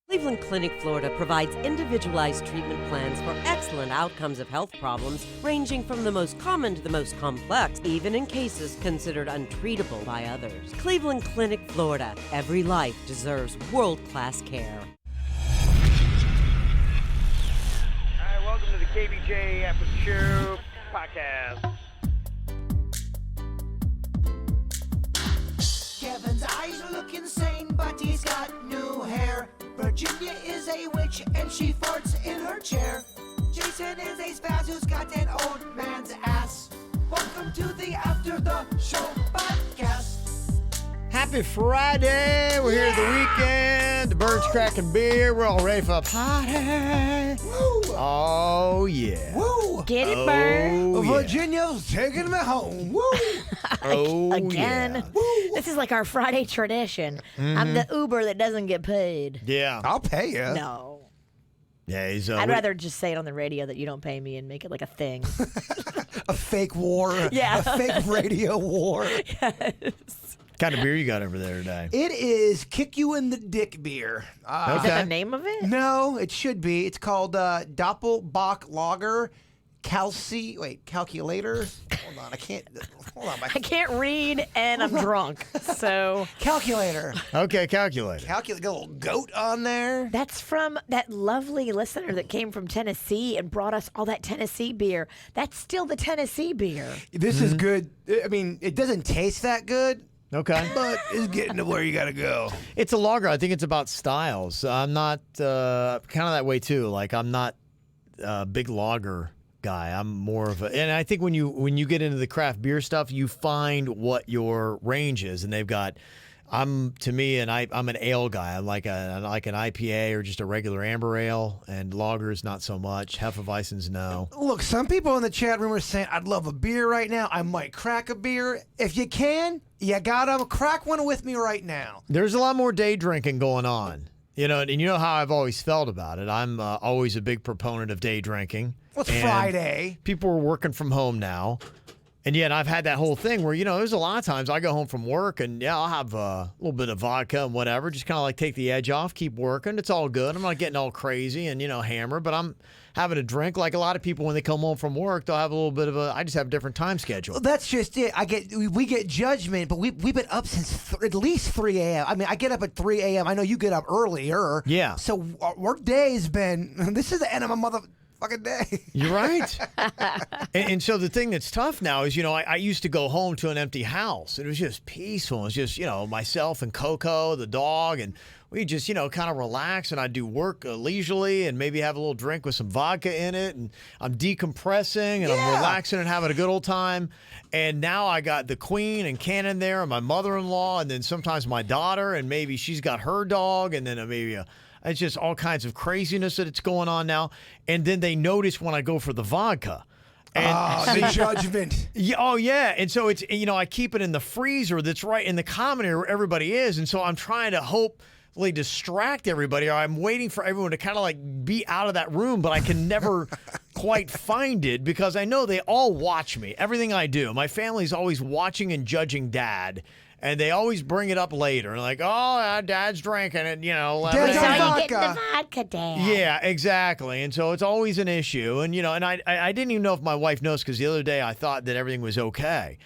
Cleveland Clinic, Florida provides individualized treatment plans for excellent outcomes of health problems ranging from the most common to the most complex, even in cases considered untreatable by others. Cleveland Clinic, Florida. Every life deserves world-class care. Hi, welcome to the KVJ ATS Podcast. Kevin's eyes look insane, but he's got new hair. Virginia is a witch and she farts in her chair. Jason is a spaz who's got an old man's ass. Welcome to the After the Show Podcast. Happy Friday. We're here at the weekend. The bird's cracking beer. We're all ready for a party. Woo! Oh, yeah. Woo! Get it, Bird. Oh, yeah. Virginia's taking me home. Woo! Oh, Again. yeah. Woo! This is like our Friday tradition. I'm the Uber that doesn't get paid. Yeah. I'll pay you. No. Yeah, he's, I'd rather just say it on the radio that you don't pay me and make it like a thing. A fake war. Yeah. A fake radio war. kind of beer you got over there today? It is Kick You in the Dick beer. Is that the name of it? No, it should be. It's called Doppelbock Lager Calculator. Hold on, I can't. Hold on, I can't read and I'm drunk. So Calculator. Okay, calculate. Calculate. Got a little goat on there. that's from that lovely listener that came from Tennessee and brought us all that Tennessee beer. That's still the Tennessee beer. This is good. I mean, it doesn't taste that good, Okay. but it's getting to where you got to go. It's a lager. I think it's about styles. I'm not kind of that way, too. Like, I'm not a big lager guy. I'm more of a, and I think when you get into the craft beer stuff, you find what your range is, and they've got. I'm an ale guy. I like an IPA or just a regular amber ale, and lagers not so much. Hefeweizens no. Look, some people in the chat room are saying, "I'd love a beer right now. I might crack a beer. If you can, you gotta crack one with me right now." There's a lot more day drinking going on, and you know how I've always felt about it. I'm always a big proponent of day drinking. Well, it's And Friday. People are working from home now. And yet I've had that whole thing where, there's a lot of times I go home from work and, I'll have a little bit of vodka and whatever, just kind of like take the edge off, keep working. It's all good. I'm not getting all crazy and, hammer, but I'm having a drink. Like a lot of people when they come home from work, they'll have a little bit of I just have a different time schedule. Well, that's just it. We get judgment, but we've been up since at least 3 a.m. I mean, I get up at 3 a.m. I know you get up earlier. Yeah. So our work day's been, this is the end of my motherfucking day. You're right. and so the thing that's tough now is, I used to go home to an empty house. It was just peaceful. It was just, myself and Coco, the dog, and we just, kind of relax, and I'd do work leisurely and maybe have a little drink with some vodka in it, and I'm decompressing, and I'm relaxing and having a good old time. And now I got the Queen and Cannon there, and my mother-in-law, and then sometimes my daughter, and maybe she's got her dog, and then maybe it's just all kinds of craziness that it's going on now. And then they notice when I go for the vodka. And The judgment. yeah, oh, yeah. And so it's, I keep it in the freezer that's right in the common area where everybody is. And so I'm trying to hopefully distract everybody, or I'm waiting for everyone to kind of like be out of that room, but I can never quite find it because I know they all watch me, everything I do. My family's always watching and judging Dad. And they always bring it up later. And like, Dad's drinking it, Dad's So on you vodka. get the vodka, Dad. Yeah, exactly. And so it's always an issue. And, and I didn't even know if my wife knows because the other day I thought that everything was okay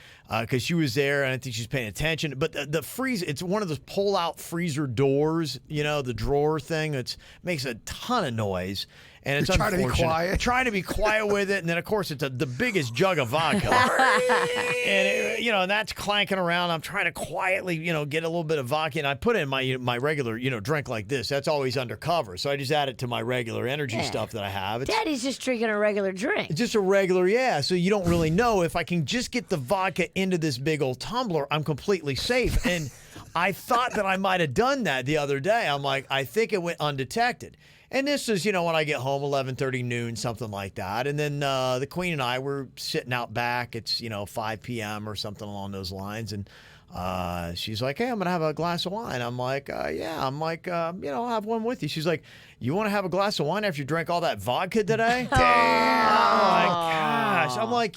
because she was there and I think she's paying attention. But the freezer, it's one of those pull-out freezer doors, the drawer thing. It makes a ton of noise. And it's You're trying to be unfortunate. quiet. Trying to be quiet with it. And then, of course, it's the biggest jug of vodka. And, and that's clanking around. I'm trying to quietly, get a little bit of vodka. And I put in my regular, drink like this. That's always undercover. So I just add it to my regular energy stuff that I have. It's Daddy's just drinking a regular drink. just a regular, so you don't really know. If I can just get the vodka into this big old tumbler, I'm completely safe. And I thought that I might have done that the other day. I'm like, I think it went undetected. And this is, when I get home, 11:30, noon, something like that. And then the Queen and I were sitting out back. It's, 5 p.m. or something along those lines. And she's like, hey, I'm going to have a glass of wine. I'm like, yeah. I'm like, I'll have one with you. She's like, you want to have a glass of wine after you drank all that vodka today? Damn. Oh, my gosh. gosh. I'm like,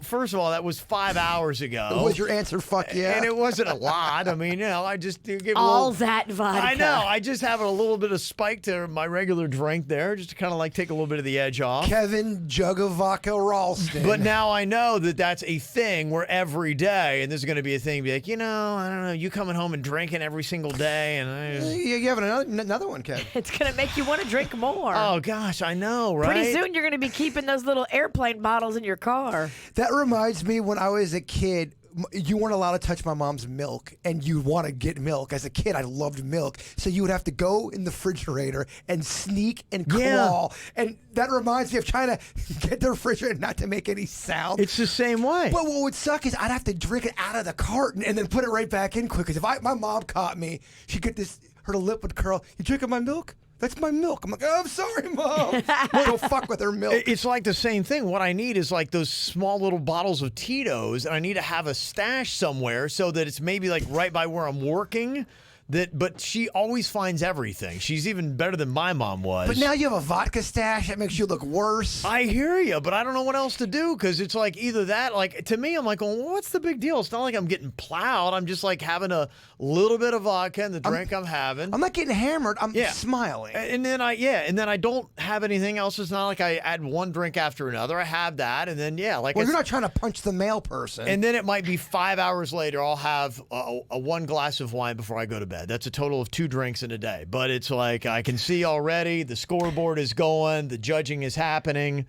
first of all, that was 5 hours ago. Was your answer fuck yeah? And it wasn't a lot. I mean, I just give All that vodka. I know. I just have a little bit of spike to my regular drink there, just to kind of like take a little bit of the edge off. Kevin Jug of Vodka Ralston. But now I know that that's a thing where every day, and this is going to be a thing, be like, I don't know, you coming home and drinking every single day, and you have another one, Kevin. It's going to make you want to drink more. Oh gosh, I know, right? Pretty soon you're going to be keeping those little airplane bottles in your car. That reminds me, when I was a kid, you weren't allowed to touch my mom's milk, and you want to get milk. As a kid, I loved milk, so you would have to go in the refrigerator and sneak and claw. And that reminds me of trying to get the refrigerator not to make any sound. It's the same way. But what would suck is I'd have to drink it out of the carton and then put it right back in quick. Because if my mom caught me, she'd get this, her lip would curl. You drinking my milk? That's my milk. I'm like, oh, I'm sorry, Mom. Don't fuck with her milk. It's like the same thing. What I need is like those small little bottles of Tito's, and I need to have a stash somewhere so that it's maybe like right by where I'm working. But she always finds everything. She's even better than my mom was. But now you have a vodka stash that makes you look worse. I hear you, but I don't know what else to do, because it's like either that, like to me, I'm like, well, what's the big deal? It's not like I'm getting plowed. I'm just like having a little bit of vodka in the drink I'm having. I'm not getting hammered. I'm smiling. And then I don't have anything else. It's not like I add one drink after another. I have that, and then like. Well, you're not trying to punch the male person. And then it might be 5 hours later. I'll have a one glass of wine before I go to bed. That's a total of 2 drinks in a day. But it's like I can see already the scoreboard is going, the judging is happening.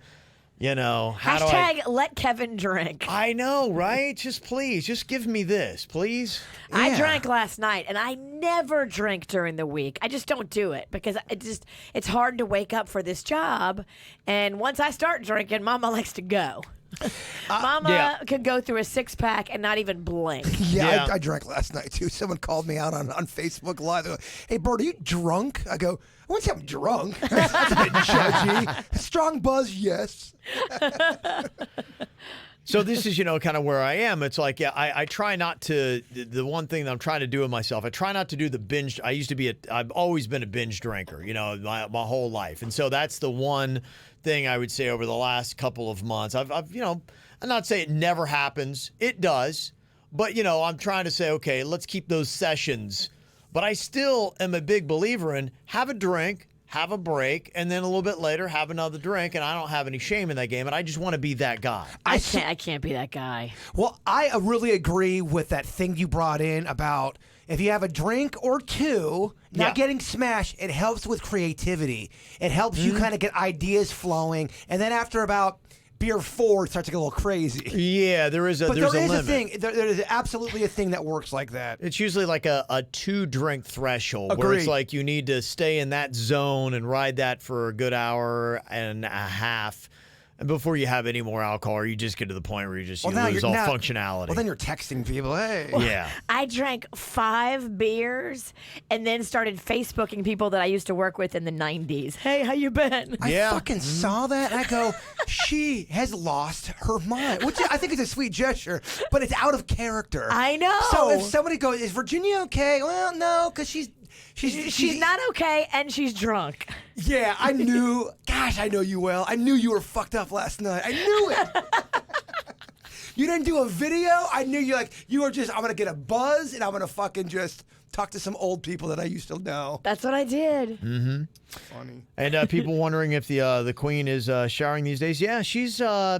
Hashtag let Kevin drink. I know, right? Just give me this, please. Yeah. I drank last night, and I never drink during the week. I just don't do it because it's hard to wake up for this job. And once I start drinking, Mama likes to go. Mama could go through a 6-pack and not even blink. I drank last night too. Someone called me out on Facebook Live. They go, hey, Bert, are you drunk? I go, I wouldn't say I'm drunk. That's a bit judgy. Strong buzz, yes. So this is, kind of where I am. It's like, I try not to, the one thing that I'm trying to do with myself, I try not to do the binge. I've always been a binge drinker, my whole life. And so that's the one thing I would say over the last couple of months. I'm not saying it never happens. It does. But, I'm trying to say, okay, let's keep those sessions. But I still am a big believer in have a drink, have a break, and then a little bit later have another drink, and I don't have any shame in that game, and I just want to be that guy. I can't be that guy. Well, I really agree with that thing you brought in about if you have a drink or two, not getting smashed, it helps with creativity. It helps you kind of get ideas flowing, and then after about beer 4, it starts to get a little crazy. Yeah, there's a limit. A thing. There is absolutely a thing that works like that. It's usually like a 2-drink threshold where it's like you need to stay in that zone and ride that for a good hour and a half. And before you have any more alcohol, or you just get to the point where you lose all functionality. Well, then you're texting people, hey. Yeah. I drank 5 beers and then started Facebooking people that I used to work with in the 90s. Hey, how you been? I fucking saw that, and I go, she has lost her mind, which I think is a sweet gesture, but it's out of character. I know. So if somebody goes, is Virginia okay? Well, no, because she's not okay, and she's drunk. Yeah, I knew. Gosh, I know you well. I knew you were fucked up last night. I knew it. You didn't do a video. I knew you were just, I'm going to get a buzz, and I'm going to fucking just talk to some old people that I used to know. That's what I did. Mm-hmm. Funny. And people wondering if the Queen is showering these days. Yeah, she's I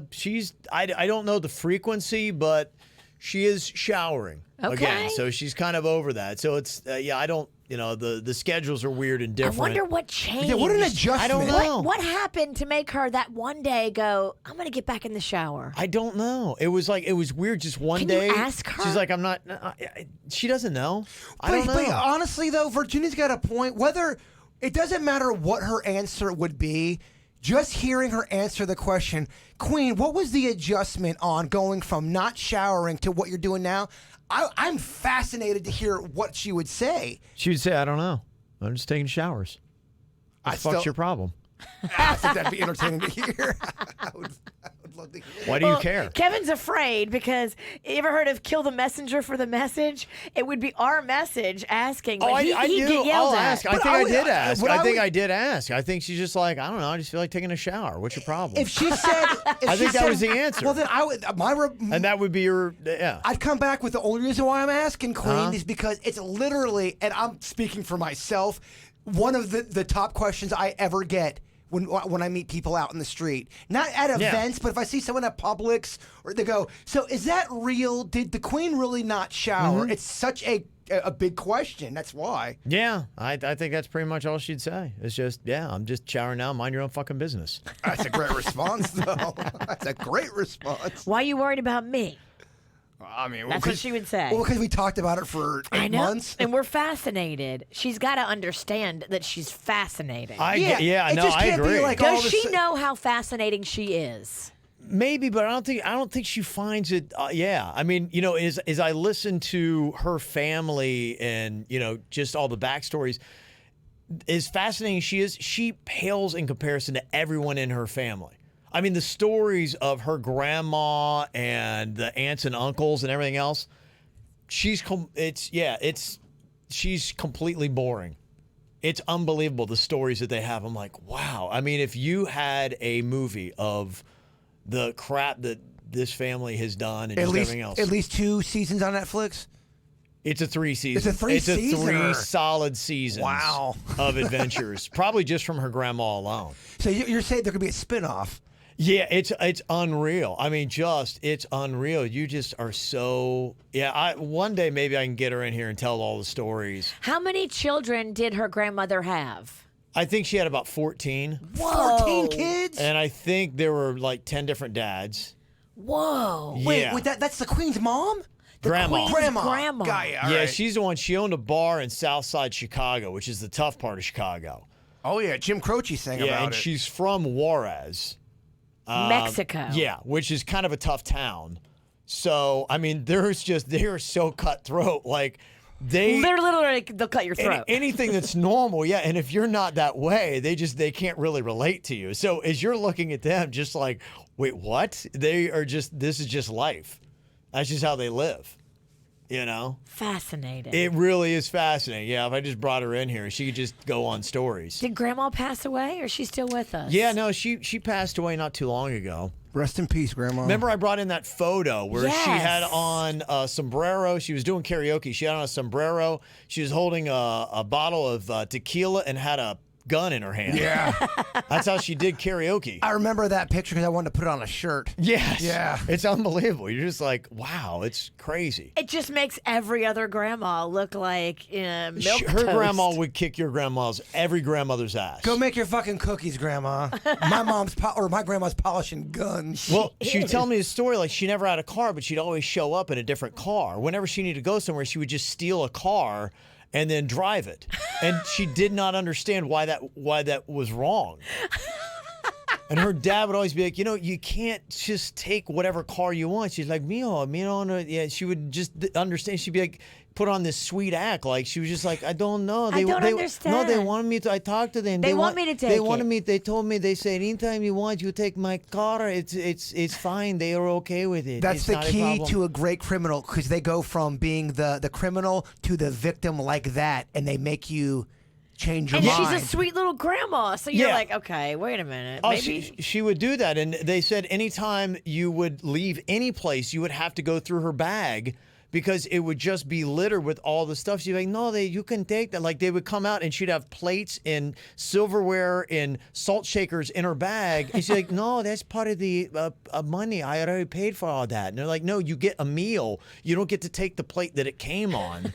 don't know the frequency, but she is showering again. So she's kind of over that. So it's, I don't, the schedules are weird and different. I wonder what changed. Yeah, what an adjustment. I don't know. What happened to make her that one day go, I'm going to get back in the shower? I don't know. It was weird just one day. Can you ask her? She's like, I'm not, she doesn't know. I don't know. But honestly, though, Virginia's got a point. Whether, it doesn't matter what her answer would be, just hearing her answer the question, Queen, what was the adjustment on going from not showering to what you're doing now? I'm fascinated to hear what she would say. She would say, I don't know. I'm just taking showers. What the fuck's your problem? I think that'd be entertaining to hear. I would love to hear. Why do you care? Kevin's afraid because you ever heard of kill the messenger for the message? It would be our message asking. Oh, but I he'd do. get yelled I'll at. ask. I think I did ask. what I I think would- I did ask. I think she's just like, I don't know. I just feel like taking a shower. What's your problem? If she said, I think that was the answer. Well, then I would. And that would be your, yeah. I'd come back with the only reason why I'm asking Queen Uh-huh. is because it's literally, and I'm speaking for myself, one of the top questions I ever get when I meet people out in the street. Not at events, but if I see someone at Publix, or they go, so is that real? Did the Queen really not shower? Mm-hmm. It's such a big question. That's why. Yeah, I think that's pretty much all she'd say. It's just, yeah, I'm just showering now. Mind your own fucking business. That's a great response, though. That's a great response. Why are you worried about me? I mean, That's what she would say. Well, because we talked about it for 8 months. And we're fascinated. She's got to understand that she's fascinating. it just I can't be agree. like all Does of a she sudden- know how fascinating she is? Maybe, but I don't think she finds it. Yeah, I mean, you know, as I listen to her family and just all the backstories, as fascinating as she is, she pales in comparison to everyone in her family. I mean, the stories of her grandma and the aunts and uncles and everything else. She's completely boring. It's unbelievable the stories that they have. I'm like, wow. I mean, if you had a movie of the crap that this family has done and everything else. At least 2 seasons on Netflix? It's a 3 season. It's a 3 seasoner. 3 solid seasons of adventures. Probably just from her grandma alone. So you're saying there could be a spinoff? Yeah, it's unreal. I mean, it's unreal. You just are so, one day maybe I can get her in here and tell all the stories. How many children did her grandmother have? I think she had about 14. 14 kids? And I think there were like 10 different dads. Whoa. Yeah. Wait, that's the Queen's mom? Grandma. Grandma. Guy, She's the one. She owned a bar in Southside Chicago, which is the tough part of Chicago. Oh, yeah. Jim Croce sang Yeah, about and it. she's from Juarez. Mexico. Yeah, which is kind of a tough town. So, I mean, they are so cutthroat. Like, they'll cut your throat. Anything that's normal, yeah. And if you're not that way, they can't really relate to you. So as you're looking at them, just like, wait, what? This is just life. That's just how they live. Fascinating. It really is fascinating. Yeah, if I just brought her in here, she could just go on stories. Did Grandma pass away, or is she still with us? Yeah, no, she passed away not too long ago. Rest in peace, Grandma. Remember I brought in that photo where she Yes. had on a sombrero. She was doing karaoke. She had on a sombrero. She was holding a bottle of tequila and had a gun in her hand. Yeah. That's how she did karaoke. I remember that picture because I wanted to put it on a shirt. Yes. Yeah. It's unbelievable. You're just like, wow, it's crazy. It just makes every other grandma look like milk Her toast. grandma would kick every grandmother's ass. Go make your fucking cookies, Grandma. My grandma's polishing guns. Well, she would tell me a story like she never had a car, but she'd always show up in a different car. Whenever she needed to go somewhere, she would just steal a car and then drive it. And she did not understand why that was wrong. And her dad would always be like, you can't just take whatever car you want. She's like, mijo. No. Yeah, she would just understand. She'd be like, put on this sweet act. Like, she was just like, I don't know. I don't understand. No, they wanted me to. I talked to them. They want me to take They wanted it. me. They told me. They said, anytime you want, you take my car. It's fine. They are okay with it. That's It's the not a key problem. to a great criminal because they go from being the criminal to the victim like that, and they make you change your And mind. she's a sweet little grandma, so you're Yeah. like, okay, wait a minute. Oh, Maybe she would do that. And they said anytime you would leave any place, you would have to go through her bag because it would just be littered with all the stuff. She'd be like, no, you can take that. Like, they would come out and she'd have plates and silverware and salt shakers in her bag. And she's like, no, that's part of the money. I already paid for all that. And they're like, no, you get a meal. You don't get to take the plate that it came on.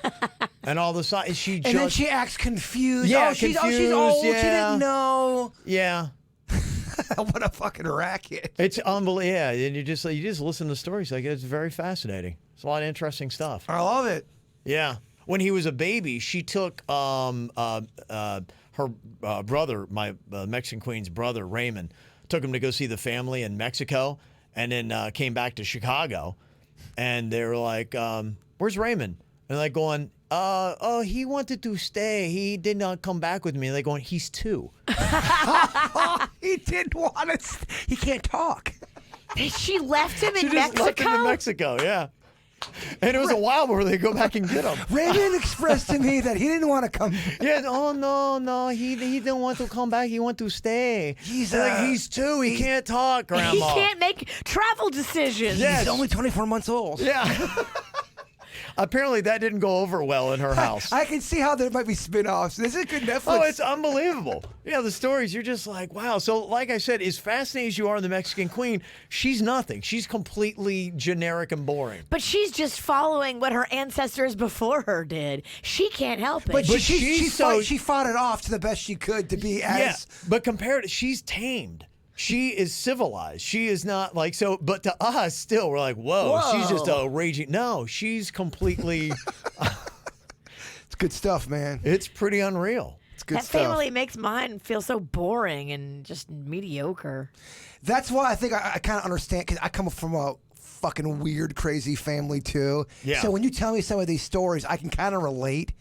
And all the side, and then she acts confused. Yeah, she's confused, old. She yeah. didn't know. Yeah. What a fucking racket. It's unbelievable. Yeah, and you just listen to stories. Like, it's very fascinating. It's a lot of interesting stuff. I love it. Yeah. When he was a baby, she took her brother, my Mexican Queen's brother, Raymond, took him to go see the family in Mexico, and then came back to Chicago. And they were like, where's Raymond? And like going, he wanted to stay. He did not come back with me. And they're going, he's 2. He didn't want to. He can't talk. She left him in She just Mexico? left him in Mexico, yeah. And it was a while before they go back and get him. Raymond expressed to me that he didn't want to come. Yeah, oh no, he didn't want to come back. He want to stay. He's he's two. He can't talk, Grandma. He can't make travel decisions. Yes. He's only 24 months old. Yeah. Apparently that didn't go over well in her house. I can see how there might be spin-offs. This is good Netflix. Oh, it's unbelievable. Yeah, the stories, you're just like, wow. So, like I said, as fascinating as you are in the Mexican Queen, she's nothing. She's completely generic and boring. But she's just following what her ancestors before her did. She can't help it. But But she she's fought it off to the best she could to be as. Yeah, but compared to, she's tamed. She is civilized. She is not like so. But to us, still, we're like, whoa. She's just a raging. No, she's completely. It's good stuff, man. It's pretty unreal. It's good that stuff. family makes mine feel so boring and just mediocre. That's why I think I kind of understand, because I come from a fucking weird, crazy family too. Yeah. So when you tell me some of these stories, I can kind of relate.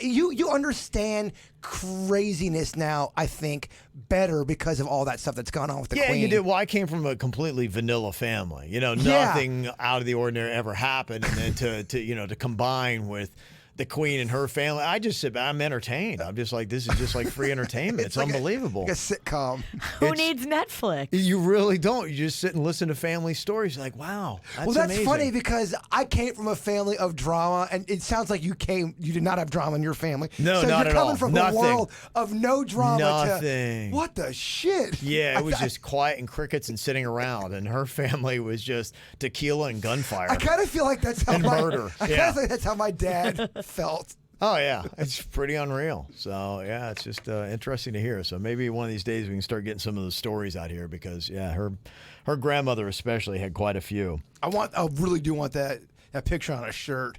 You understand craziness now, I think, better because of all that stuff that's gone on with the Yeah, Queen. you did. Well, I came from a completely vanilla family. You know, Yeah. nothing out of the ordinary ever happened, and then to combine with the Queen and her family, I just sit back. I'm entertained. I'm just like, this is just like free entertainment. It's like unbelievable. like a sitcom. Who needs Netflix? You really don't. You just sit and listen to family stories. You're like, wow, that's That's amazing. funny because I came from a family of drama, and it sounds like you did not have drama in your family. No, so not you're at coming all. from Nothing. a world of no drama Nothing. to what the shit? Yeah, it was just quiet and crickets and sitting around, and her family was just tequila and gunfire. I kind of feel like that's how And murder. I kind Yeah. of think that's how my dad felt. Oh yeah, it's pretty unreal. So yeah, it's just interesting to hear. So maybe one of these days we can start getting some of the stories out here because yeah, her grandmother especially had quite a few. I really do want that picture on a shirt.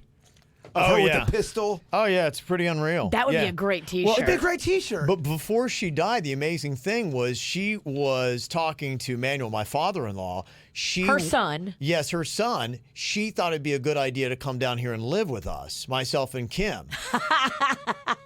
Of Oh, her yeah. with the pistol. Oh yeah, it's pretty unreal. That would Yeah. be a great T-shirt. Well, it'd be a great T-shirt. But before she died, the amazing thing was she was talking to Manuel, my father-in-law. Her son. Yes, her son. She thought it'd be a good idea to come down here and live with us, myself and Kim.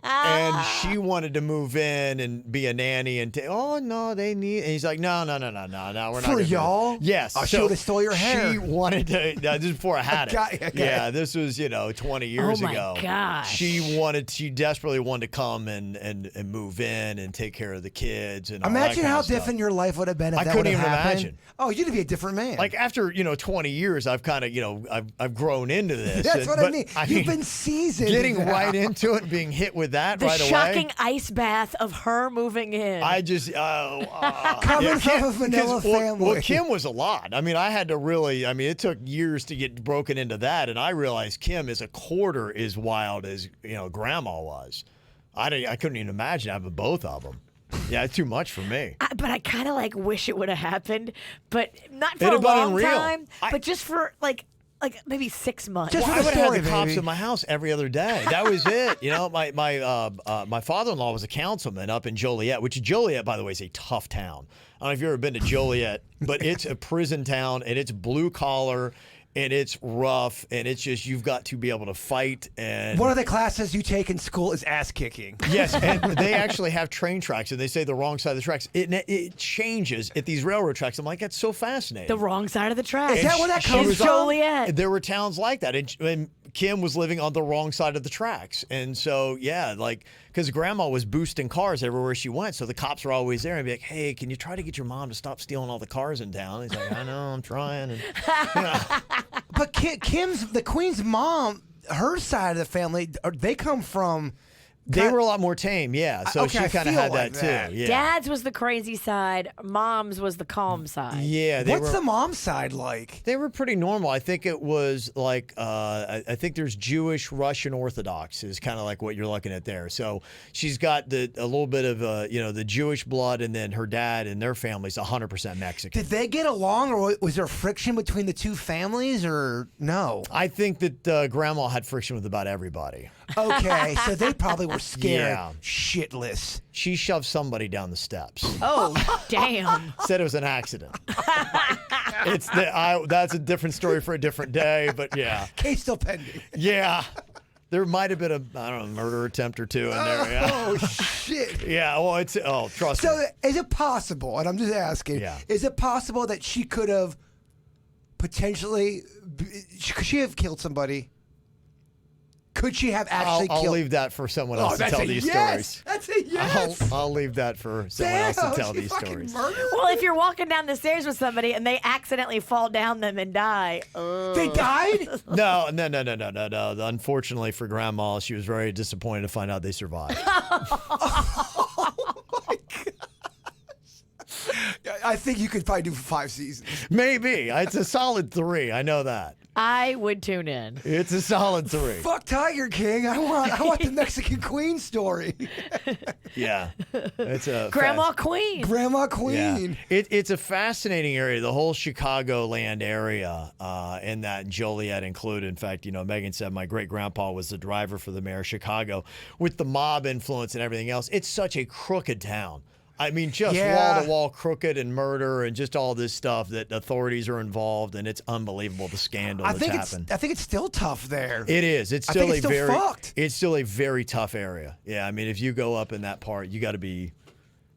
And she wanted to move in and be a nanny and oh no, they need. And he's like, no, we're not For gonna do y'all? it. Yes. She would've stole your hair. She wanted to. This is before I had it. Okay. Yeah, this was 20 years Oh, my ago. gosh. She desperately wanted to come and move in and take care of the kids and all that Imagine kind how of stuff. different your life would have been if I that couldn't would have even happened. imagine. Oh, you'd be a different man. Like after 20 years, I've kind of I've grown into this. That's what I but mean. You've been seasoned. getting now. right into it and being hit with that The right shocking away. ice bath of her moving in. I just Coming from a vanilla family. Well, Kim was a lot. I mean, I had to really. I mean, it took years to get broken into that, and I realized Kim is a quarter as wild as Grandma was. I couldn't even imagine having both of them. Yeah, it's too much for me. But I kind of wish it would have happened, but not for It'd a have been long unreal. time, but just for like maybe 6 months. Just Well, for I the would have story, had the cops baby. in my house every other day. That was it. My father-in-law was a councilman up in Joliet, which Joliet, by the way, is a tough town. I don't know if you've ever been to Joliet, but it's a prison town, and it's blue collar, and it's rough, and it's just you've got to be able to fight. And One of the classes you take in school is ass kicking. yes, and they actually have train tracks, and they say the wrong side of the tracks. It changes at these railroad tracks. I'm like, that's so fascinating. the wrong side of the track. Is that where that She comes was from? Joliet. There were towns like that, and Kim was living on the wrong side of the tracks, and so yeah, because Grandma was boosting cars everywhere she went, so the cops were always there and be like, "Hey, can you try to get your mom to stop stealing all the cars in town?" He's like, "I know, I'm trying." And, But the Queen's mom, her side of the family, they come from. they were a lot more tame, yeah. So Okay, she I kind of feel had like that that. too. Yeah, Dad's was the crazy side. Mom's was the calm side. yeah. What's the mom's side like? They were pretty normal. I think it was like I think there's Jewish, Russian Orthodox is kind of like what you're looking at there. So she's got a little bit of the Jewish blood, and then her dad and their family's 100% Mexican. Did they get along, or was there friction between the two families, or no? I think that Grandma had friction with about everybody. Okay, so they probably were scared Yeah. shitless. She shoved somebody down the steps. Oh, damn. Said it was an accident. That's a different story for a different day, but yeah. Case still pending. Yeah. There might have been a murder attempt or two in there. Yeah. Oh, shit. Yeah, well, trust me. So is it possible, and I'm just asking, Yeah. is it possible that she could have potentially, could she have killed somebody? Could she have actually I'll killed? leave that for someone else to that's tell a these yes. stories. That's a yes. I'll leave that for someone else to tell she these fucking stories. murdered Well, if you're walking down the stairs with somebody and they accidentally fall down them and die, They died? No. Unfortunately for Grandma, she was very disappointed to find out they survived. I think you could probably do 5 seasons. Maybe. It's a solid 3. I know that. I would tune in. It's a solid 3. Fuck Tiger King. I want the Mexican Queen story. Yeah. It's a Grandma Queen. Grandma Yeah. Queen. It's a fascinating area, the whole Chicagoland area, and that Joliet included. In fact, Megan said my great-grandpa was the driver for the mayor of Chicago. With the mob influence and everything else, it's such a crooked town. I mean, just wall-to-wall crooked and murder and just all this stuff that authorities are involved, and it's unbelievable the scandal that's happened. I think it's still tough there. It is. It's I still think it's still fucked. It's still a very tough area. Yeah, I mean, if you go up in that part, you got to be.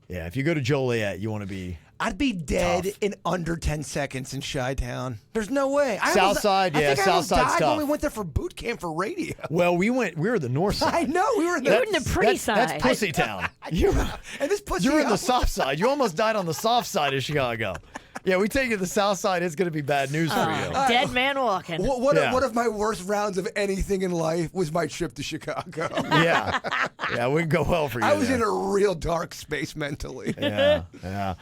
Yeah, if you go to Joliet, you want to be. I'd be dead tough. in under 10 seconds in Chi-Town. There's no way. Southside, yeah, I think I almost Southside's died tough. when we went there for boot camp for radio. Well, we were the north side. I know. We were in You're in the pretty side. That's Pussy Town. You're and this pussy. in the soft side. You almost died on the soft side of Chicago. Yeah, we take you to the south side. It's going to be bad news for you. Dead man walking. One Yeah. of my worst rounds of anything in life was my trip to Chicago. Yeah, it wouldn't go well for you. I was there. in a real dark space mentally. Yeah.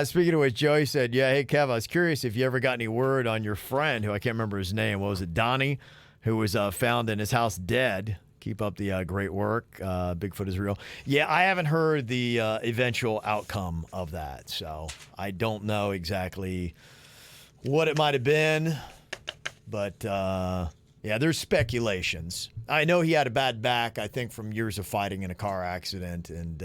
Speaking of which, Joey said, "Yeah, hey Kev, I was curious if you ever got any word on your friend who I can't remember his name. What was it, Donnie, who was found in his house dead." Keep up the great work. Bigfoot is real. Yeah, I haven't heard the eventual outcome of that, so I don't know exactly what it might have been. But yeah, there's speculations. I know he had a bad back, I think, from years of fighting in a car accident, and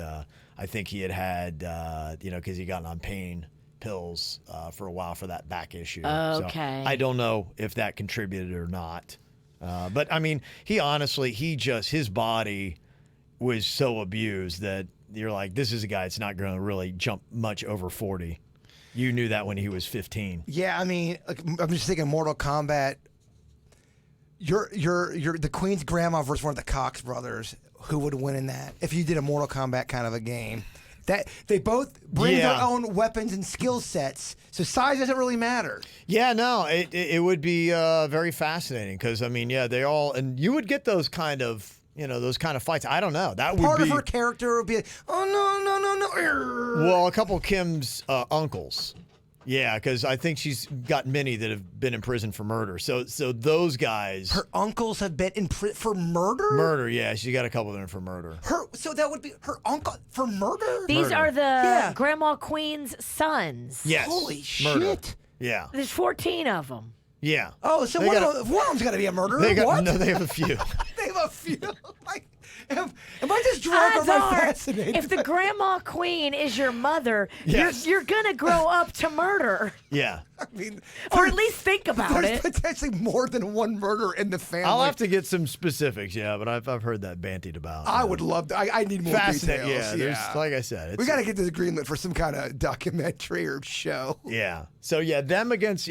I think he had because he got on pain pills for a while for that back issue. Okay. So I don't know if that contributed or not. But I mean, his body was so abused that you're like, this is a guy that's not going to really jump much over 40. You knew that when he was 15. Yeah, I mean, I'm just thinking Mortal Kombat. You're the Queen's grandma versus one of the Cox brothers. Who would win in that? If you did a Mortal Kombat kind of a game, that they both bring their own weapons and skill sets, so size doesn't really matter. Yeah, no, it would be very fascinating because I mean, yeah, they all and you would get those kind of fights. I don't know. That would Part be of her character would be, like, oh no. well, a couple of Kim's uncles. Yeah, because I think she's got many that have been in prison for murder. So those guys. Her uncles have been in prison for murder? Murder, yeah. She got a couple of them for murder. So that would be her uncle for murder? These are the Yeah. Grandma Queen's sons. Yes. Holy Murder. shit. Yeah. There's 14 of them. Yeah. Oh, so They one got of them's got to be a murderer? No, What? they have a few. They have a few. Like, am I just drunk or Odds am I are, fascinated? if the Grandma Queen is your mother, Yes. you're going to grow up to murder. Yeah. I mean, Or at least think about there's it. potentially more than one murder in the family. I'll have to get some specifics, yeah, but I've heard that bantied about. I would love to. I need more Fascinating, details. yeah. There's, like I said, We got to get this greenlit for some kind of documentary or show. Yeah. So yeah, them against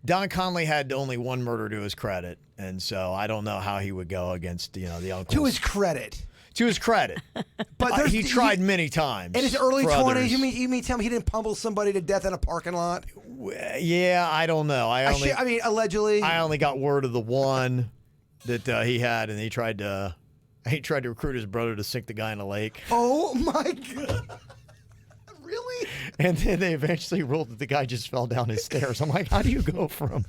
Don Conley had only one murder to his credit, and so I don't know how he would go against the uncles. To his credit. To his credit, But he tried many times. In his early for 20s, others. you mean tell me he didn't pummel somebody to death in a parking lot? Yeah, I don't know. I mean, allegedly. I only got word of the one that he had, and he tried to recruit his brother to sink the guy in a lake. Oh my God. Really? And then they eventually ruled that the guy just fell down his stairs. I'm like, how do you go from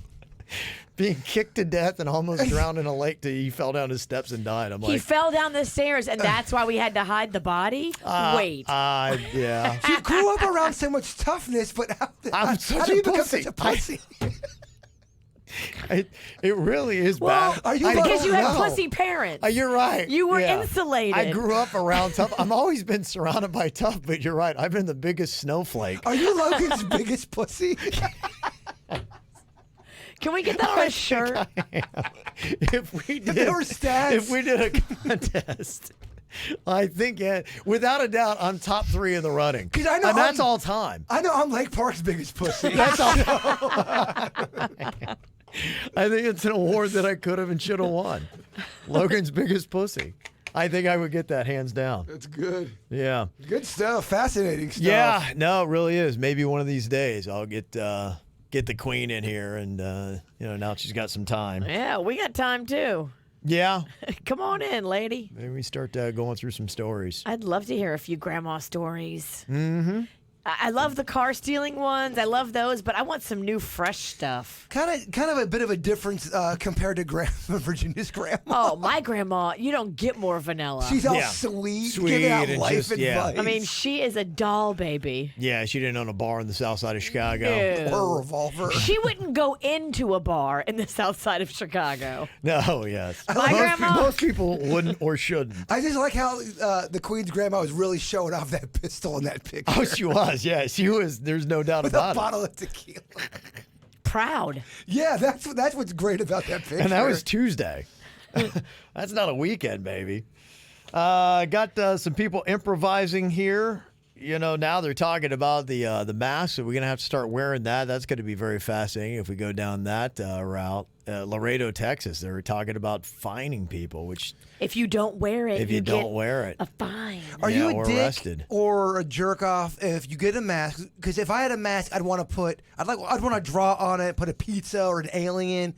being kicked to death and almost drowned in a lake to he fell down his steps and died? I'm He like, fell down the stairs, and that's why we had to hide the body? Wait. yeah. You grew up around so much toughness, but I'm such how do a you become pussy. such a pussy? It really is Well, bad. are you because you had No. pussy parents. You're right. You were Yeah. insulated. I grew up around tough. I've always been surrounded by tough, but you're right. I've been the biggest snowflake. Are you Logan's biggest pussy? Can we get that on a shirt? If we did, there were stats. if we did a contest, I think, yeah, without a doubt, I'm top 3 in the running. 'Cause I know and that's I'm- all time. I know I'm Lake Park's biggest pussy. That's all. I think it's an award that I could have and should have won. Logan's biggest pussy. I think I would get that hands down. That's good. Yeah. Good stuff. Fascinating stuff. Yeah. No, it really is. Maybe one of these days I'll get the queen in here, and now she's got some time. Yeah, we got time too. Yeah. Come on in, lady. Maybe we start going through some stories. I'd love to hear a few grandma stories. Mm-hmm. I love the car stealing ones. I love those, but I want some new, fresh stuff. Kind of a bit of a difference compared to Virginia's grandma. Oh, my grandma, you don't get more vanilla. She's all Yeah. sweet, Sweet giving out and life just- advice. yeah. I mean, she is a doll baby. Yeah, she didn't own a bar in the south side of Chicago. No. or a revolver. She wouldn't go into a bar in the south side of Chicago. No, yes. My grandma- Most people wouldn't or shouldn't. I just like how the Queen's grandma was really showing off that pistol in that picture. Oh, she was. Yeah, she was. There's no doubt With a about it. bottle of tequila. Proud. Yeah, that's what's great about that picture. And that was Tuesday. That's not a weekend, baby. Got some people improvising here. Now they're talking about the mask, so we're going to have to start wearing that. That's going to be very fascinating if we go down that route. Laredo, Texas, they're talking about fining people, which If you don't wear it, if you don't wear it. a fine. Are Yeah, you or a dick arrested. or a jerk off if you get a mask? Because if I had a mask, I'd want to draw on it, put a pizza or an alien.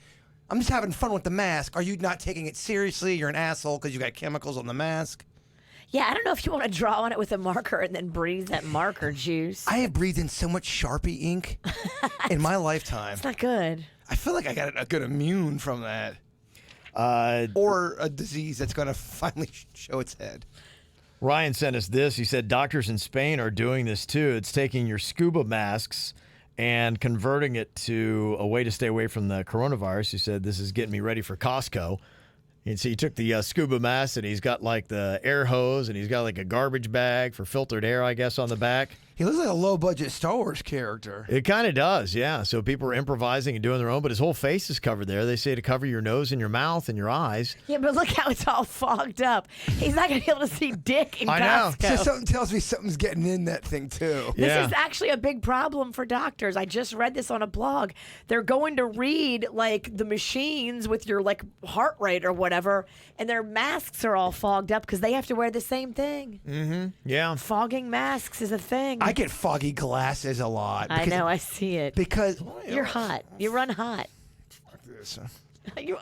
I'm just having fun with the mask. Are you not taking it seriously? You're an asshole because you got chemicals on the mask. Yeah, I don't know if you want to draw on it with a marker and then breathe that marker juice. I have breathed in so much Sharpie ink in my lifetime. It's not good. I feel like I got a good immune from that. Or a disease that's going to finally show its head. Ryan sent us this. He said doctors in Spain are doing this too. It's taking your scuba masks and converting it to a way to stay away from the coronavirus. He said, this is getting me ready for Costco. And so he took the scuba mask, and he's got like the air hose, and he's got like a garbage bag for filtered air, I guess, on the back. He looks like a low-budget Star Wars character. It kind of does, yeah. So people are improvising and doing their own, but his whole face is covered there. They say to cover your nose and your mouth and your eyes. Yeah, but look how it's all fogged up. He's not going to be able to see dick in I know. Costco. So something tells me something's getting in that thing, too. This Yeah. is actually a big problem for doctors. I just read this on a blog. They're going to read like the machines with your like heart rate or whatever, and their masks are all fogged up because they have to wear the same thing. Yeah. Fogging masks is a thing. I get foggy glasses a lot. I know. I see it. Because You're hot. You run hot. this.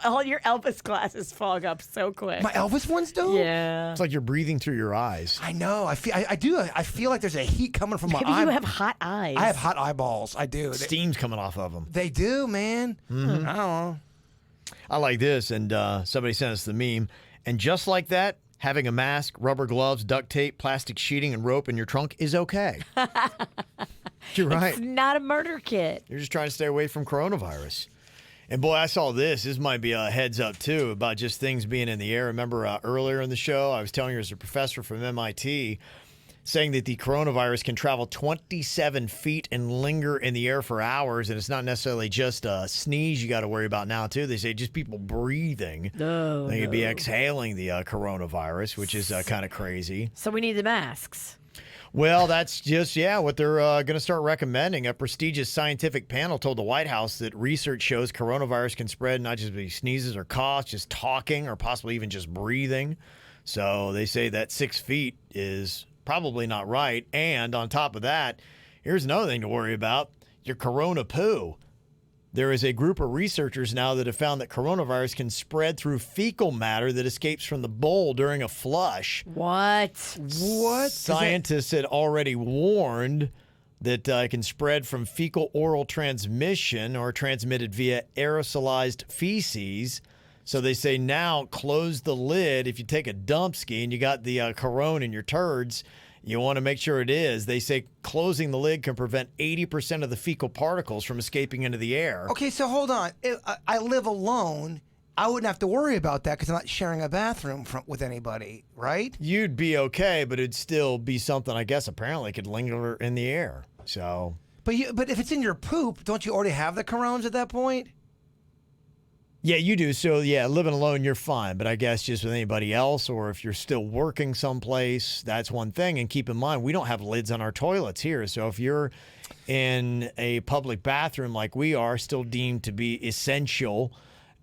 All your Elvis glasses fog up so quick. My Elvis ones do? Yeah. It's like you're breathing through your eyes. I know. I do. I feel like there's a heat coming from my Maybe eye. you have hot eyes. I have hot eyeballs. I do. Steam's coming off of them. They do, man. I don't know. I like this, and somebody sent us the meme. And just like that, having a mask, rubber gloves, duct tape, plastic sheeting, and rope in your trunk is okay. You're right. It's not a murder kit. You're just trying to stay away from coronavirus. And boy, I saw this. This might be a heads up, too, about just things being in the air. Remember earlier in the show, I was telling you as a professor from MIT saying that the coronavirus can travel 27 feet and linger in the air for hours. And it's not necessarily just a sneeze you got to worry about now, too. They say just people breathing. They could be exhaling the coronavirus, which is kind of crazy. So we need the masks. Well, that's just, what they're going to start recommending. A prestigious scientific panel told the White House that research shows coronavirus can spread not just by sneezes or coughs, just talking or possibly even just breathing. So they say that 6 feet is probably not right. And on top of that, here's another thing to worry about, your corona poo. There is a group of researchers now that have found that coronavirus can spread through fecal matter that escapes from the bowl during a flush. What? Scientists had already warned that it can spread from fecal oral transmission or transmitted via aerosolized feces. So they say now close the lid. If you take a dump ski and you got the corona in your turds, you want to make sure it is. They say closing the lid can prevent 80% of the fecal particles from escaping into the air. Okay, so hold on. If I live alone, I wouldn't have to worry about that because I'm not sharing a bathroom with anybody, right? You'd be okay, but it'd still be something, I guess, apparently could linger in the air. So, But if it's in your poop, don't you already have the coronas at that point? Yeah, you do. So, yeah, living alone, you're fine. But I guess just with anybody else, or if you're still working someplace, that's one thing. And keep in mind, we don't have lids on our toilets here. So if you're in a public bathroom like we are, still deemed to be essential,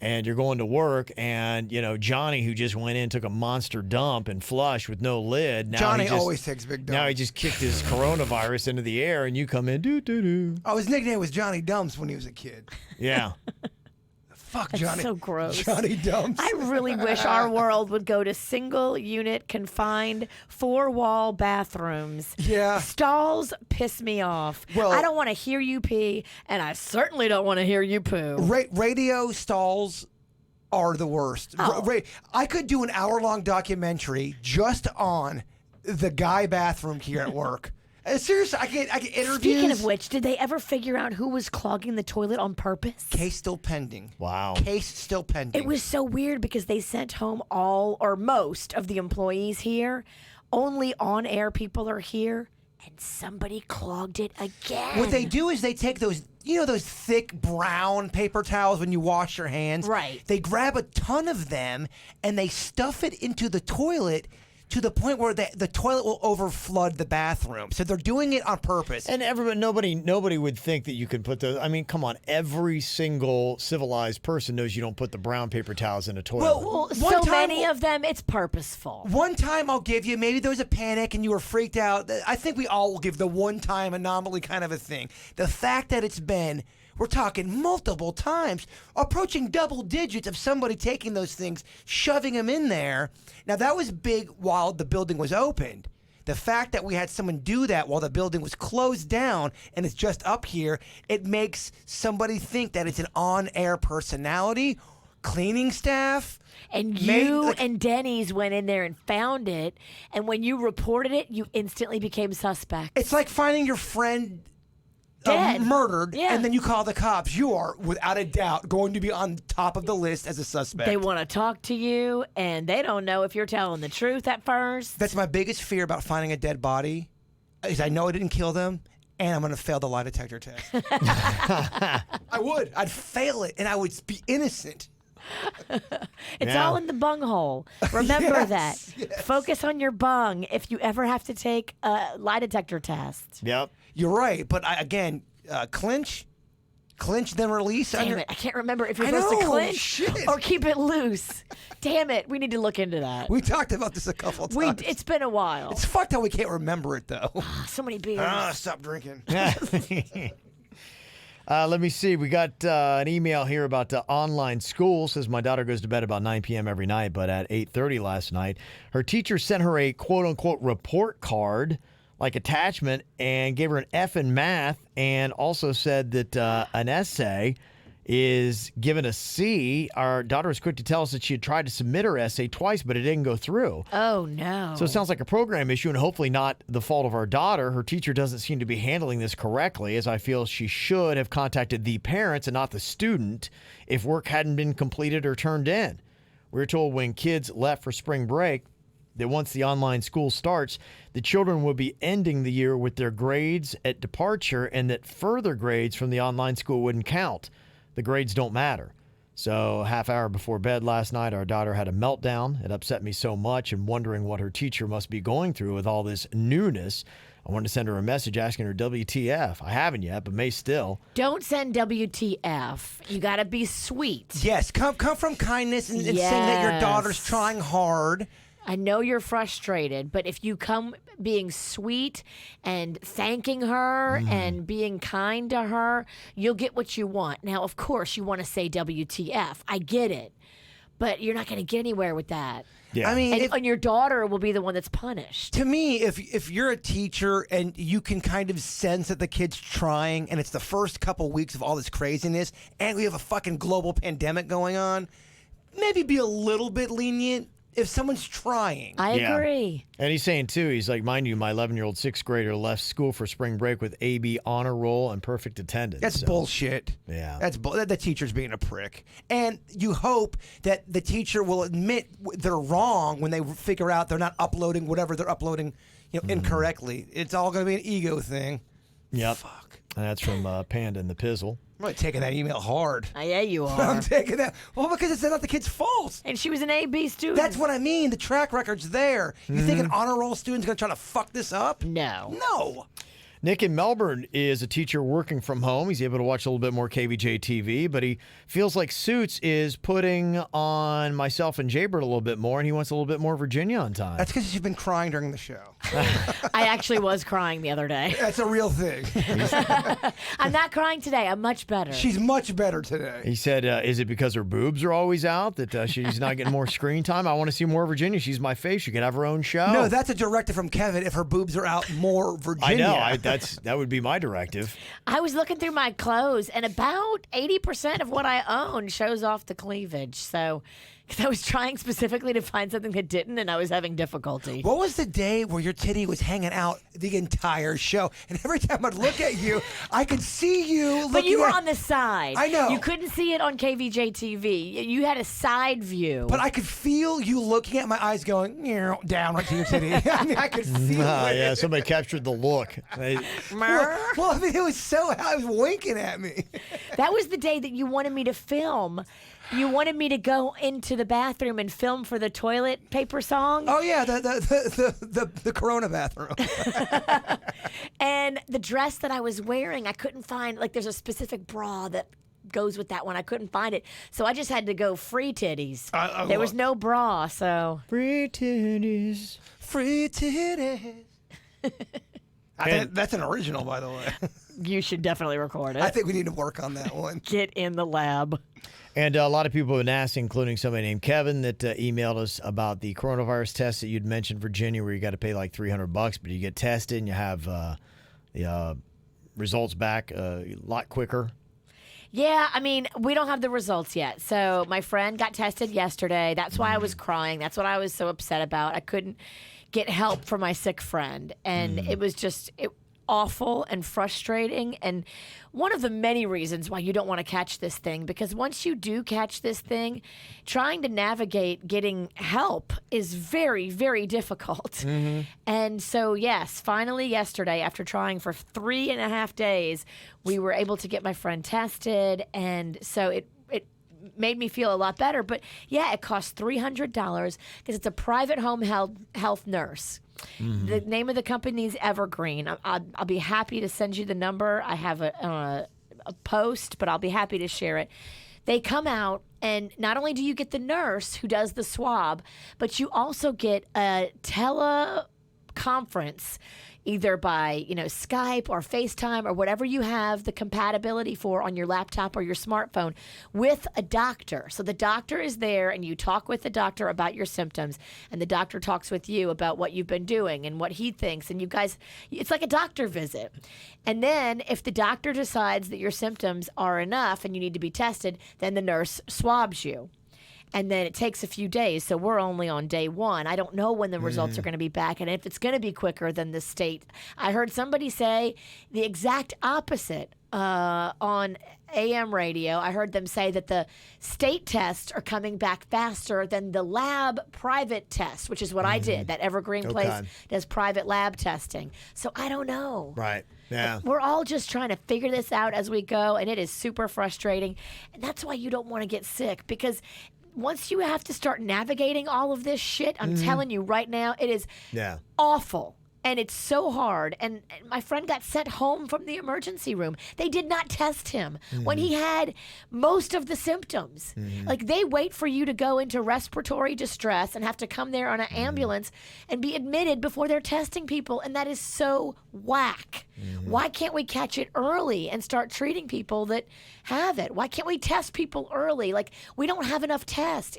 and you're going to work, and, Johnny, who just went in, took a monster dump and flush with no lid. Now Johnny always takes big dumps. Now he just kicked his coronavirus into the air, and you come in, doo-doo-doo. Oh, his nickname was Johnny Dumps when he was a kid. Yeah. Fuck That's Johnny. so gross. Johnny Dumps. I really wish our world would go to single unit confined 4-wall bathrooms. Yeah. Stalls piss me off. Well- I don't want to hear you pee, and I certainly don't want to hear you poo. Radio stalls are the worst. Oh. I could do an hour-long documentary just on the guy bathroom here at work. Seriously, I get interviews. Speaking of which, did they ever figure out who was clogging the toilet on purpose? Case still pending. Wow. Case still pending. It was so weird because they sent home all or most of the employees here. Only on-air people are here, and somebody clogged it again. What they do is they take those, those thick brown paper towels when you wash your hands. Right. They grab a ton of them and they stuff it into the toilet to the point where the toilet will overflood the bathroom. So they're doing it on purpose. And nobody would think that you could put those. I mean, come on. Every single civilized person knows you don't put the brown paper towels in a toilet. Well, One so time- many of them, it's purposeful. One time I'll give you, maybe there was a panic and you were freaked out. I think we all will give the one-time anomaly kind of a thing. The fact that it's been, we're talking multiple times, approaching double digits of somebody taking those things, shoving them in there. Now, that was big while the building was opened. The fact that we had someone do that while the building was closed down and it's just up here, it makes somebody think that it's an on-air personality, cleaning staff. And you and Denny's went in there and found it, and when you reported it, you instantly became suspect. It's like finding your friend Dead. murdered, Yeah. and then you call the cops. You are, without a doubt, going to be on top of the list as a suspect. They want to talk to you, and they don't know if you're telling the truth at first. That's my biggest fear about finding a dead body, is I know I didn't kill them, and I'm going to fail the lie detector test. I would. I'd fail it, and I would be innocent. It's Yeah. all in the bunghole. Remember Yes, that. yes. Focus on your bung if you ever have to take a lie detector test. Yep. You're right, but clinch, then release. Damn it, I can't remember if you're I supposed to know, clinch shit. or keep it loose. Damn it, we need to look into that. We talked about this a couple times. It's been a while. It's fucked how we can't remember it, though. So many beers. Stop drinking. Let me see. We got an email here about online school. Says my daughter goes to bed about 9 p.m. every night, but at 8:30 last night, her teacher sent her a quote-unquote report card, like attachment, and gave her an F in math, and also said that an essay is given a C. Our daughter was quick to tell us that she had tried to submit her essay twice, but it didn't go through. Oh, no. So it sounds like a program issue, and hopefully not the fault of our daughter. Her teacher doesn't seem to be handling this correctly, as I feel she should have contacted the parents and not the student if work hadn't been completed or turned in. We were told when kids left for spring break that once the online school starts, the children will be ending the year with their grades at departure, and that further grades from the online school wouldn't count. The grades don't matter. So a half hour before bed last night, our daughter had a meltdown. It upset me so much, and wondering what her teacher must be going through with all this newness, I wanted to send her a message asking her WTF. I haven't yet, but may still. Don't send WTF. You got to be sweet. Yes, come from kindness and saying that your daughter's Yes. trying hard. I know you're frustrated, but if you come being sweet and thanking her and being kind to her, you'll get what you want. Now, of course, you want to say WTF. I get it. But you're not going to get anywhere with that. Yeah. I mean, And your daughter will be the one that's punished. to me, if you're a teacher and you can kind of sense that the kid's trying, and it's the first couple weeks of all this craziness, and we have a fucking global pandemic going on, maybe be a little bit lenient if someone's trying. I Yeah. agree. And he's saying, too, he's like, mind you, my 11-year-old sixth grader left school for spring break with AB honor roll and perfect attendance. That's So, bullshit. Yeah. That's the teacher's being a prick. And you hope that the teacher will admit they're wrong when they figure out they're not uploading whatever they're uploading incorrectly. It's all going to be an ego thing. Yep. Fuck. And that's from Panda and the Pizzle. I'm really taking that email hard. Yeah, you I'm are. taking that. Well, because it's not the kid's fault. And she was an A-B student. That's what I mean. The track record's there. You think an honor roll student's going to try to fuck this up? No. No. Nick in Melbourne is a teacher working from home. He's able to watch a little bit more KVJ TV, but he feels like Suits is putting on myself and Jaybird a little bit more, and he wants a little bit more Virginia on time. That's because you've been crying during the show. I actually was crying the other day. That's a real thing. I'm not crying today. I'm much better. She's much better today. He said, is it because her boobs are always out that she's not getting more screen time? I want to see more Virginia. She's my face. She can have her own show. No, that's a directive from Kevin. If her boobs are out, more Virginia. I know. That would be my directive. I was looking through my clothes, and about 80% of what I own shows off the cleavage. So, because I was trying specifically to find something that didn't, and I was having difficulty. What was the day where your titty was hanging out the entire show? And every time I'd look at you, I could see you looking But you were at... on the side. I know. You couldn't see it on KVJ TV. You had a side view. But I could feel you looking at my eyes going, down right to your titty. I mean, I could feel it. Yeah, somebody captured the look. Well, I mean, it was so... I was winking at me. That was the day that you wanted me to film. You wanted me to go into the bathroom and film for the toilet paper song. Oh, yeah, the Corona bathroom. And the dress that I was wearing, I couldn't find. Like, there's a specific bra that goes with that one. I couldn't find it. So I just had to go free titties. There was no bra, so. Free titties. Free titties. That's an original, by the way. You should definitely record it. I think we need to work on that one. Get in the lab. And a lot of people have been asked, including somebody named Kevin, that emailed us about the coronavirus test that you'd mentioned, Virginia, where you got to pay like $300, but you get tested and you have the results back a lot quicker. Yeah, I mean, we don't have the results yet. So my friend got tested yesterday. That's why I was crying. That's what I was so upset about. I couldn't get help for my sick friend. And it was just awful and frustrating. And one of the many reasons why you don't want to catch this thing, because once you do catch this thing, trying to navigate getting help is very, very difficult. And so, yes, finally yesterday, after trying for 3.5 days, we were able to get my friend tested. And so it made me feel a lot better. But yeah, it costs $300 because it's a private home health nurse. The name of the company is Evergreen. I'll be happy to send you the number. I have a post, but I'll be happy to share it. They come out, and not only do you get the nurse who does the swab, but you also get a teleconference, either by Skype or FaceTime or whatever you have the compatibility for on your laptop or your smartphone, with a doctor. So the doctor is there, and you talk with the doctor about your symptoms, and the doctor talks with you about what you've been doing and what he thinks, and you guys, it's like a doctor visit. And then if the doctor decides that your symptoms are enough and you need to be tested, then the nurse swabs you. And then it takes a few days, so we're only on day 1. I don't know when the results are going to be back, and if it's going to be quicker than the state. I heard somebody say the exact opposite on AM radio. I heard them say that the state tests are coming back faster than the lab private tests, which is what I did. That Evergreen place does private lab testing. So I don't know. Right. Yeah. We're all just trying to figure this out as we go, and it is super frustrating. And that's why you don't want to get sick, because once you have to start navigating all of this shit, I'm telling you right now, it is awful. And it's so hard. And my friend got sent home from the emergency room. They did not test him when he had most of the symptoms. Like, they wait for you to go into respiratory distress and have to come there on an ambulance and be admitted before they're testing people. And that is so whack. Why can't we catch it early and start treating people that have it? Why can't we test people early? Like, we don't have enough tests.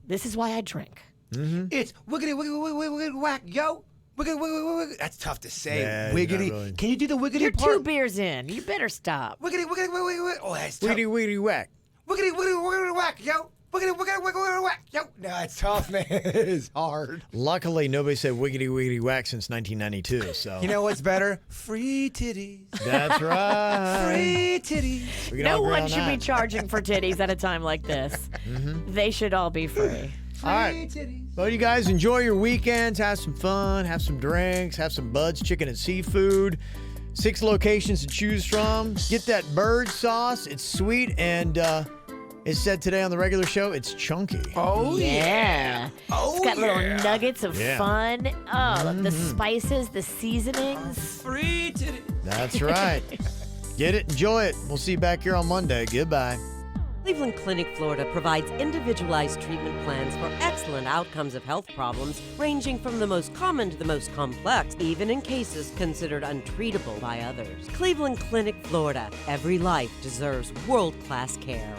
This is why I drink. It's wiggity, wiggity, wiggity, whack, yo. Wiggity, wiggity, wiggity. That's tough to say. Yeah, wiggity. really. Can you do the wiggity You're part? 2 beers in. You better stop. Wiggity, wiggity, wiggity, wiggity. Oh, that's tough. Weedy, weedy, whack. Wiggity, wiggity, wiggity, whack, yo. Wiggity, wiggity, wiggity, wiggity, whack, yo. No, it's tough, man. It is hard. Luckily, nobody said wiggity, wiggity, whack since 1992. So You know what's better? Free titties. that's right. Free titties. We can No all agree one on should be that. charging for titties at a time like this. They should all be free. All right. Well, you guys enjoy your weekends. Have some fun. Have some drinks. Have some Bud's chicken and seafood. 6 locations to choose from. Get that bird sauce. It's sweet and it's said today on the regular show, it's chunky. Oh, Yeah. Oh, It's got little yeah. nuggets of Yeah. fun. Oh, the spices, the seasonings. Free titty. That's right. Get it, enjoy it. We'll see you back here on Monday. Goodbye. Cleveland Clinic, Florida provides individualized treatment plans for excellent outcomes of health problems, ranging from the most common to the most complex, even in cases considered untreatable by others. Cleveland Clinic, Florida. Every life deserves world-class care.